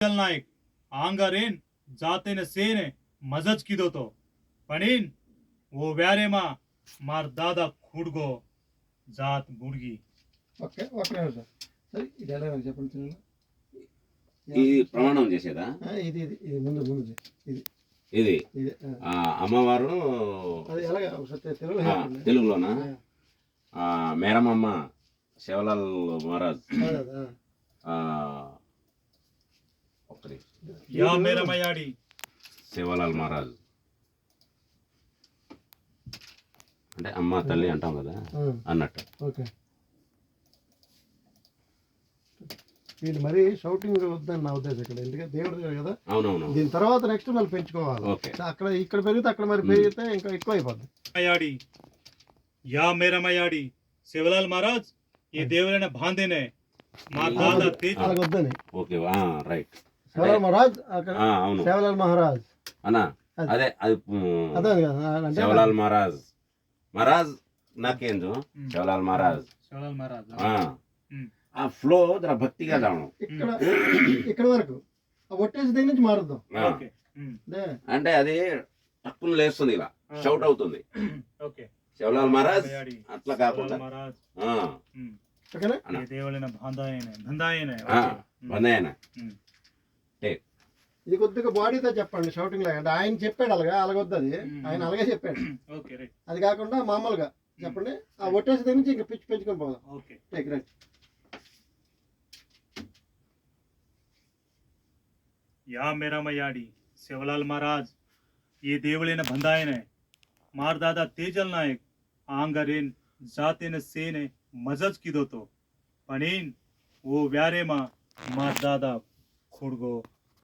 नायक आंगारेन जातेने सेने मजच किदो तो पणीन वो व्यारे मा मार दादा खुडगो जात बुडगी. ఓకే ఓకే సార్ సరే ఇది ఎలా చెప్పండి చిన్న ఇది ప్రమాణం చేసేదా? ఇది ఇది ఇది ముందు ముందు ఇది ఇది ఇది అమ్మవారు అది ఎలాగ ఒకసారి తెలుగులో చెప్పండి. తెలుగులోనా? మేరమమ్మ శివలాల్ మహారాజ్ ఒక్కరి या मेरा मयाड़ी శివలాల్ మహారాజ్ అంటే అమ్మ తల్లి అంటాం కదా అన్నట్టు. ఓకే వీళ్ళు మరీ షౌటింగ్ వద్దని నా ఉద్దేశం ఇక్కడ, ఎందుకంటే దేవుడు కదా. అవునవును. దీని తర్వాత నెక్స్ట్ మళ్ళీ పెంచుకోవాలి. ఓకే అక్కడ ఇక్కడ పెరిగితే అక్కడ మరి పెరిగితే ఇంకా ఎక్కువ అయిపోద్ది. मयाड़ी या मेरा मयाड़ी शिवलाल महाराज ये देवले ने बांधे ने मार दादा तेज అలాగ వద్దని. Okay right. శివలాల్ మహారాజ్ అక్కడ అవును శివలాల్ మహారాజ్ అన్నా అదే అది అదే కదా అంటే శివలాల్ మహారాజ్ మహారాజ్ నాకేందు శివలాల్ మహారాజ్ शिवलाल महाराज ఆ ఫ్లో జర భక్తిగా రావడం ఇక్కడ ఇక్కడ వరకు ఆ ఒట్టేసి దగ్గర నుంచి మారుద్దాం. ओके అదే అంటే అది టక్కున లేస్తుంది ఇలా షౌట్ అవుతుంది. ओके శివలాల్ మహారాజ్ मयाड़ी అట్లా కాకుండా शिवलाल महाराज ఓకేనా. ये देवले ने बंधाए ने బందయ్యన ఇది కొద్దిగా బాడీతో చెప్పండి షౌటింగ్ లాగా, అంటే ఆయన చెప్పాడు అలాగా అలాగొద్దు, అది ఆయన అలాగే చెప్పాడు. ओके రైట్ అది కాకుండా మామూలుగా చెప్పండి. ఆ ఒట్టేసి దగ్గర నుంచి ఇంకా పిచ్చి పెంచుకొని పోదాం. Okay take right. या मेरा मयाड़ी शिवलाल महाराज ये देवले ने बंधाए ने मार दादा तेजल नायक आंगरेन जाते ने सेने मजज की दो तो पणीन वो व्यारे मा मार दादा खुडगो